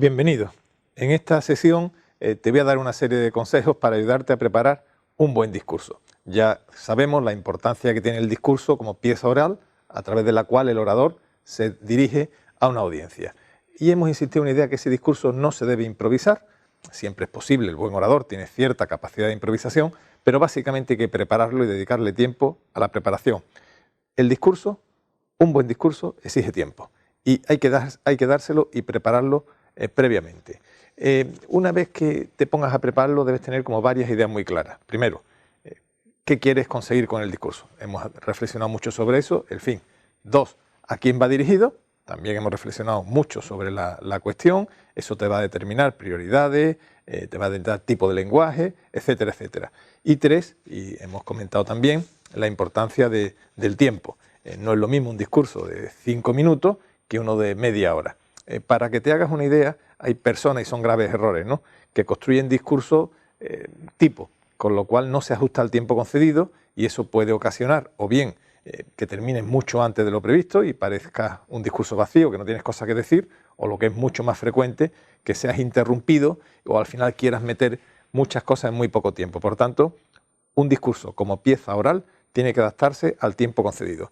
Bienvenido. En esta sesión te voy a dar una serie de consejos para ayudarte a preparar un buen discurso. Ya sabemos la importancia que tiene el discurso como pieza oral, a través de la cual el orador se dirige a una audiencia. Y hemos insistido en una idea que ese discurso no se debe improvisar. Siempre es posible, el buen orador tiene cierta capacidad de improvisación, pero básicamente hay que prepararlo y dedicarle tiempo a la preparación. El discurso, un buen discurso, exige tiempo. Y hay que dárselo y prepararlo previamente. Una vez que te pongas a prepararlo, debes tener como varias ideas muy claras. Primero, ¿qué quieres conseguir con el discurso? Hemos reflexionado mucho sobre eso, el fin. Dos, ¿a quién va dirigido? También hemos reflexionado mucho sobre la cuestión. Eso te va a determinar prioridades, te va a determinar tipo de lenguaje, etcétera, etcétera. Y tres, y hemos comentado también la importancia del tiempo. No es lo mismo un discurso de 5 minutos que uno de media hora. Para que te hagas una idea, hay personas, y son graves errores, ¿no?, que construyen discursos tipo, con lo cual no se ajusta al tiempo concedido y eso puede ocasionar o bien que termines mucho antes de lo previsto y parezca un discurso vacío, que no tienes cosas que decir, o lo que es mucho más frecuente, que seas interrumpido o al final quieras meter muchas cosas en muy poco tiempo. Por tanto, un discurso como pieza oral tiene que adaptarse al tiempo concedido.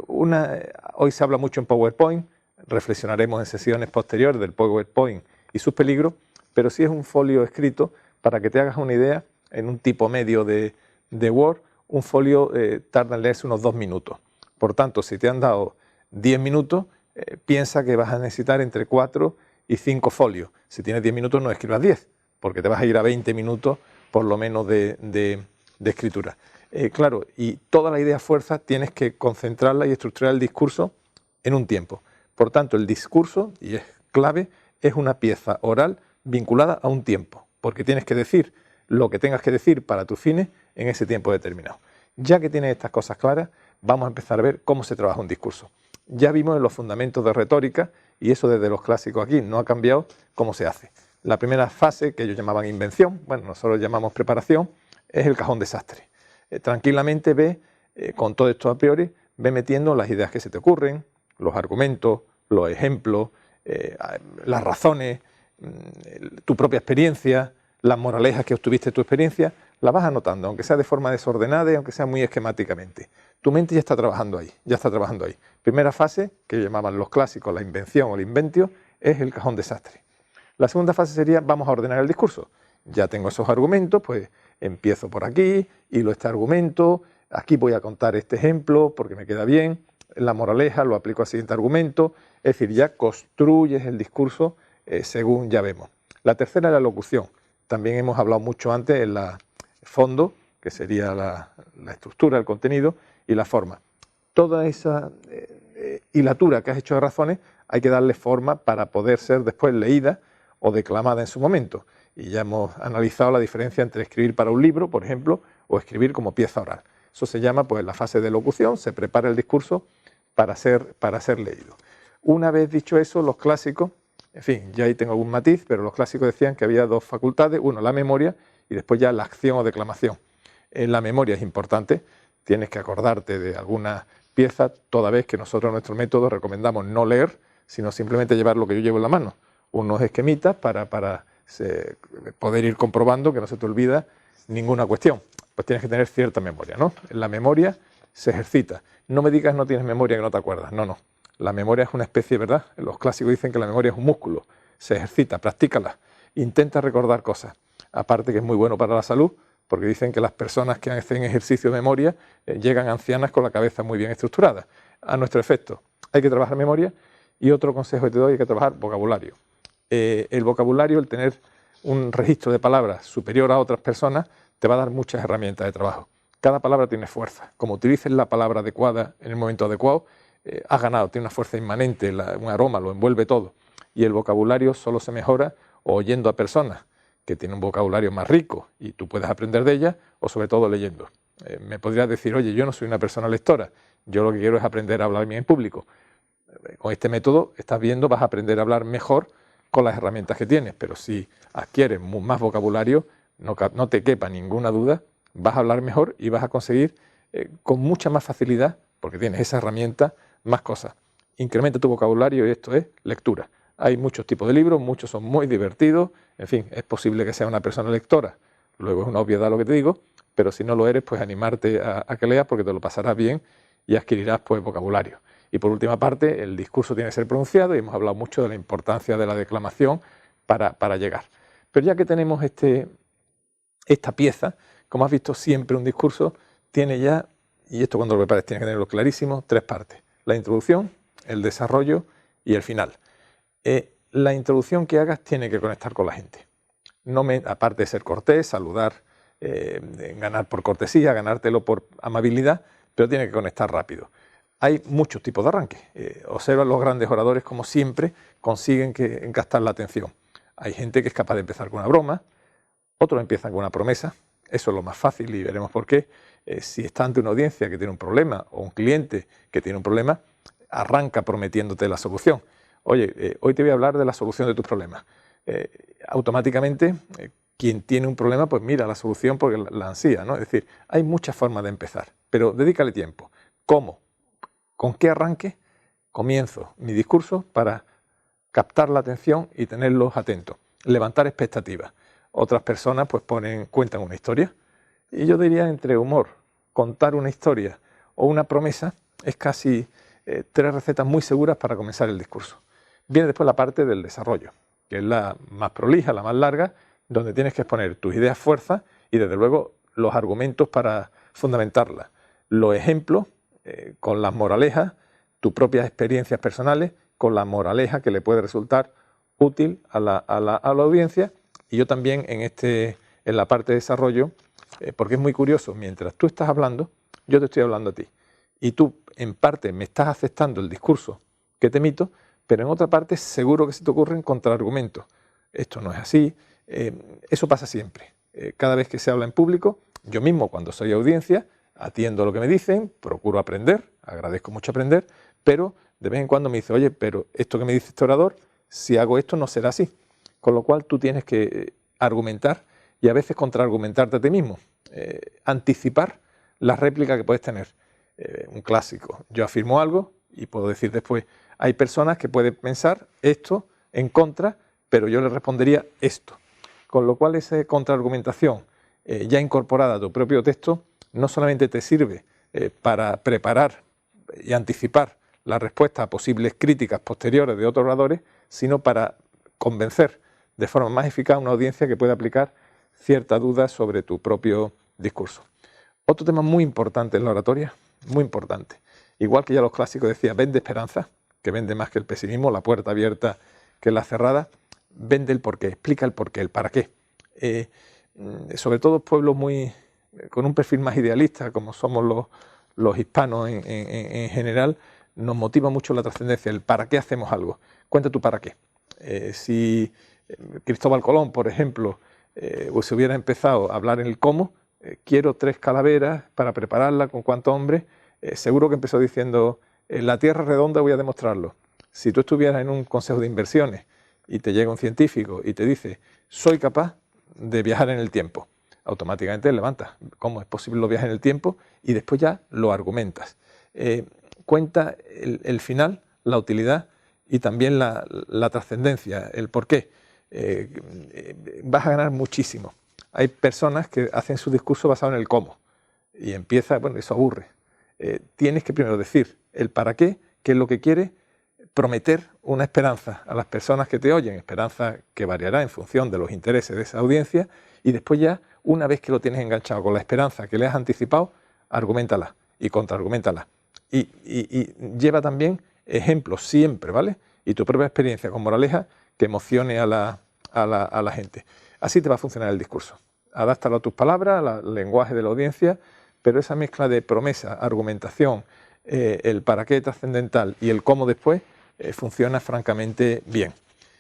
Hoy se habla mucho en PowerPoint, reflexionaremos en sesiones posteriores del PowerPoint y sus peligros, pero si es un folio escrito, para que te hagas una idea, en un tipo medio de Word, un folio tarda en leerse unos 2 minutos. Por tanto, si te han dado 10 minutos, piensa que vas a necesitar entre 4 y 5 folios. Si tienes 10 minutos, no escribas 10, porque te vas a ir a 20 minutos por lo menos de escritura. Claro, y toda la idea fuerza tienes que concentrarla y estructurar el discurso en un tiempo. Por tanto, el discurso, y es clave, es una pieza oral vinculada a un tiempo, porque tienes que decir lo que tengas que decir para tus fines en ese tiempo determinado. Ya que tienes estas cosas claras, vamos a empezar a ver cómo se trabaja un discurso. Ya vimos en los fundamentos de retórica, y eso desde los clásicos aquí no ha cambiado, cómo se hace. La primera fase, que ellos llamaban invención, bueno, nosotros llamamos preparación, es el cajón desastre. Tranquilamente ve, con todo esto a priori, ve metiendo las ideas que se te ocurren, los argumentos, los ejemplos, las razones, tu propia experiencia, las moralejas que obtuviste de tu experiencia, las vas anotando, aunque sea de forma desordenada y aunque sea muy esquemáticamente. Tu mente ya está trabajando ahí, ya está trabajando ahí. Primera fase, que llamaban los clásicos la invención o el inventio, es el cajón desastre. La segunda fase sería, vamos a ordenar el discurso. Ya tengo esos argumentos, pues empiezo por aquí, hilo este argumento, aquí voy a contar este ejemplo porque me queda bien, la moraleja lo aplico al siguiente argumento, es decir, ya construyes el discurso según ya vemos. La tercera es la locución. También hemos hablado mucho antes en el fondo, que sería la estructura, el contenido y la forma. Toda esa hilatura que has hecho de razones hay que darle forma para poder ser después leída o declamada en su momento. Y ya hemos analizado la diferencia entre escribir para un libro, por ejemplo, o escribir como pieza oral. Eso se llama pues la fase de locución, se prepara el discurso para ser leído. Una vez dicho eso, los clásicos, en fin, ya ahí tengo algún matiz, pero los clásicos decían que había dos facultades, uno la memoria y después ya la acción o declamación. En la memoria es importante, tienes que acordarte de alguna pieza, toda vez que nosotros en nuestro método recomendamos no leer, sino simplemente llevar lo que yo llevo en la mano, unos esquemitas para poder ir comprobando que no se te olvida ninguna cuestión. Pues tienes que tener cierta memoria, ¿no? La memoria se ejercita. No me digas no tienes memoria que no te acuerdas, no, no. La memoria es una especie, ¿verdad? Los clásicos dicen que la memoria es un músculo, se ejercita, practícala, intenta recordar cosas. Aparte que es muy bueno para la salud, porque dicen que las personas que hacen ejercicio de memoria llegan ancianas con la cabeza muy bien estructurada. A nuestro efecto, hay que trabajar memoria y otro consejo que te doy, hay que trabajar vocabulario. El vocabulario, el tener un registro de palabras superior a otras personas, te va a dar muchas herramientas de trabajo. Cada palabra tiene fuerza. Como utilices la palabra adecuada en el momento adecuado, has ganado, tiene una fuerza inmanente, un aroma, lo envuelve todo. Y el vocabulario solo se mejora oyendo a personas que tienen un vocabulario más rico y tú puedes aprender de ellas, o sobre todo leyendo. Me podrías decir, oye, yo no soy una persona lectora, yo lo que quiero es aprender a hablar bien en público. Con este método, estás viendo, vas a aprender a hablar mejor con las herramientas que tienes, pero si adquieres más vocabulario, no te quepa ninguna duda, vas a hablar mejor y vas a conseguir con mucha más facilidad, porque tienes esa herramienta, más cosas. Incrementa tu vocabulario y esto es lectura. Hay muchos tipos de libros, muchos son muy divertidos, en fin, es posible que sea una persona lectora, luego es una obviedad lo que te digo, pero si no lo eres, pues animarte a que leas porque te lo pasarás bien y adquirirás pues vocabulario. Y por última parte, el discurso tiene que ser pronunciado y hemos hablado mucho de la importancia de la declamación para llegar. Pero ya que tenemos esta pieza, como has visto, siempre un discurso tiene ya, y esto cuando lo prepares tienes que tenerlo clarísimo, 3 partes. La introducción, el desarrollo y el final. La introducción que hagas tiene que conectar con la gente. Aparte de ser cortés, saludar, ganar por cortesía, ganártelo por amabilidad, pero tiene que conectar rápido. Hay muchos tipos de arranque. Observa los grandes oradores como siempre consiguen encastar la atención. Hay gente que es capaz de empezar con una broma, otros empiezan con una promesa, eso es lo más fácil y veremos por qué. Si está ante una audiencia que tiene un problema o un cliente que tiene un problema, arranca prometiéndote la solución. Oye, hoy te voy a hablar de la solución de tus problemas. Automáticamente, quien tiene un problema, pues mira la solución porque la ansía, ¿no? Es decir, hay muchas formas de empezar, pero dedícale tiempo. ¿Cómo? ¿Con qué arranque? Comienzo mi discurso para captar la atención y tenerlos atentos. Levantar expectativas. Otras personas pues cuentan una historia. Y yo diría entre humor, contar una historia o una promesa es casi 3 recetas muy seguras para comenzar el discurso. Viene después la parte del desarrollo, que es la más prolija, la más larga, donde tienes que exponer tus ideas fuerzas y desde luego los argumentos para fundamentarlas. Los ejemplos con las moralejas, tus propias experiencias personales, con la moraleja que le puede resultar útil a la audiencia. Y yo también en la parte de desarrollo, porque es muy curioso, mientras tú estás hablando, yo te estoy hablando a ti. Y tú, en parte, me estás aceptando el discurso que te emito, pero en otra parte seguro que se te ocurren contraargumentos. Esto no es así. Eso pasa siempre. Cada vez que se habla en público, yo mismo cuando soy audiencia, atiendo lo que me dicen, procuro aprender, agradezco mucho aprender, pero de vez en cuando me dice, oye, pero esto que me dice este orador, si hago esto no será así. Con lo cual tú tienes que argumentar y a veces contraargumentarte a ti mismo, anticipar la réplica que puedes tener. Un clásico, yo afirmo algo y puedo decir después, hay personas que pueden pensar esto en contra, pero yo le respondería esto. Con lo cual esa contraargumentación ya incorporada a tu propio texto no solamente te sirve para preparar y anticipar la respuesta a posibles críticas posteriores de otros oradores, sino para convencer de forma más eficaz a una audiencia que pueda aplicar cierta duda sobre tu propio discurso. Otro tema muy importante en la oratoria, muy importante. Igual que ya los clásicos decían, vende esperanza, que vende más que el pesimismo, la puerta abierta que la cerrada, vende el porqué, explica el porqué, el para qué. Sobre todo pueblos con un perfil más idealista, como somos los hispanos en general, nos motiva mucho la trascendencia, el para qué hacemos algo. Cuenta tu para qué. Si Cristóbal Colón, por ejemplo, se hubiera empezado a hablar en el cómo, quiero 3 calaveras para prepararla con cuántos hombres, seguro que empezó diciendo, en la tierra redonda voy a demostrarlo. Si tú estuvieras en un consejo de inversiones y te llega un científico y te dice, soy capaz de viajar en el tiempo, automáticamente levantas. ¿Cómo es posible los viajes en el tiempo? Y después ya lo argumentas. Cuenta el final, la utilidad y también la trascendencia, el por qué. Vas a ganar muchísimo. Hay personas que hacen su discurso basado en el cómo y empieza, bueno, eso aburre. Tienes que primero decir el para qué es lo que quiere, prometer una esperanza a las personas que te oyen, esperanza que variará en función de los intereses de esa audiencia, y después ya, una vez que lo tienes enganchado con la esperanza que le has anticipado, arguméntala y contraarguméntala. Y lleva también ejemplos siempre, ¿vale? Y tu propia experiencia con moraleja que emocione a la gente. Así te va a funcionar el discurso. Adáptalo a tus palabras, al lenguaje de la audiencia, pero esa mezcla de promesa, argumentación, el para qué trascendental y el cómo después, funciona francamente bien.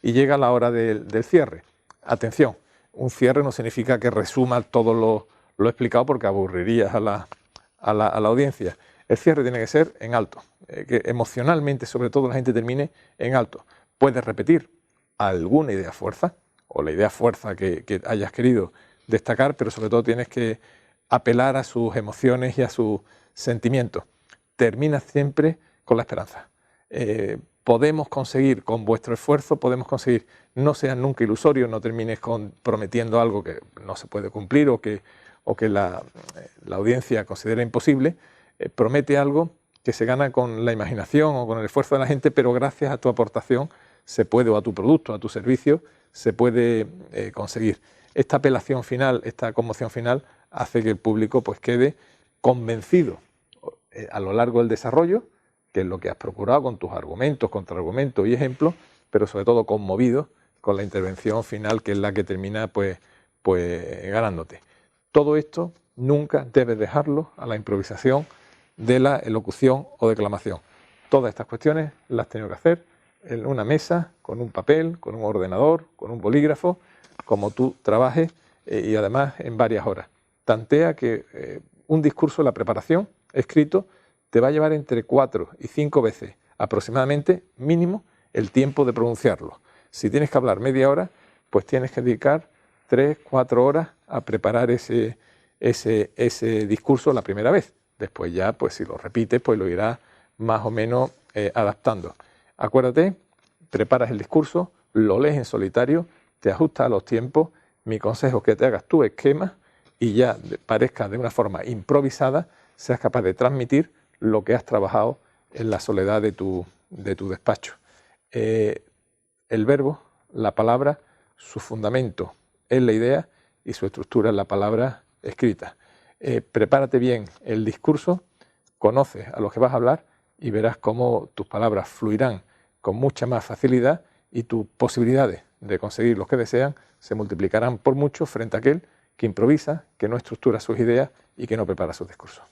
Y llega la hora del cierre. Atención, un cierre no significa que resuma todo lo explicado porque aburrirías a la audiencia. El cierre tiene que ser en alto, que emocionalmente sobre todo la gente termine en alto. Puedes repetir alguna idea fuerza o la idea fuerza que hayas querido destacar, pero sobre todo tienes que apelar a sus emociones y a sus sentimientos. Termina siempre con la esperanza. podemos conseguir, con vuestro esfuerzo, podemos conseguir, no seas nunca ilusorio, no termines prometiendo algo que no se puede cumplir o que la audiencia considera imposible. Promete algo que se gana con la imaginación o con el esfuerzo de la gente, pero gracias a tu aportación se puede, o a tu producto, a tu servicio, se puede conseguir. Esta apelación final, esta conmoción final, hace que el público pues quede convencido a lo largo del desarrollo, que es lo que has procurado con tus argumentos, contraargumentos y ejemplos, pero sobre todo conmovido con la intervención final, que es la que termina pues ganándote. Todo esto nunca debes dejarlo a la improvisación de la elocución o declamación. Todas estas cuestiones las has tenido que hacer en una mesa, con un papel, con un ordenador, con un bolígrafo, como tú trabajes y además en varias horas. Tantea que un discurso, la preparación, escrito, te va a llevar entre 4 y 5 veces aproximadamente, mínimo, el tiempo de pronunciarlo. Si tienes que hablar media hora, pues tienes que dedicar 3, 4 horas a preparar ese discurso la primera vez. Después ya, pues si lo repites, pues lo irás más o menos adaptando. Acuérdate, preparas el discurso, lo lees en solitario, te ajustas a los tiempos. Mi consejo es que te hagas tu esquema y ya parezca de una forma improvisada, seas capaz de transmitir lo que has trabajado en la soledad de tu despacho. El verbo, la palabra, su fundamento es la idea y su estructura es la palabra escrita. Prepárate bien el discurso, conoces a lo que vas a hablar y verás cómo tus palabras fluirán con mucha más facilidad y tus posibilidades de conseguir lo que desean se multiplicarán por mucho frente a aquel que improvisa, que no estructura sus ideas y que no prepara sus discursos.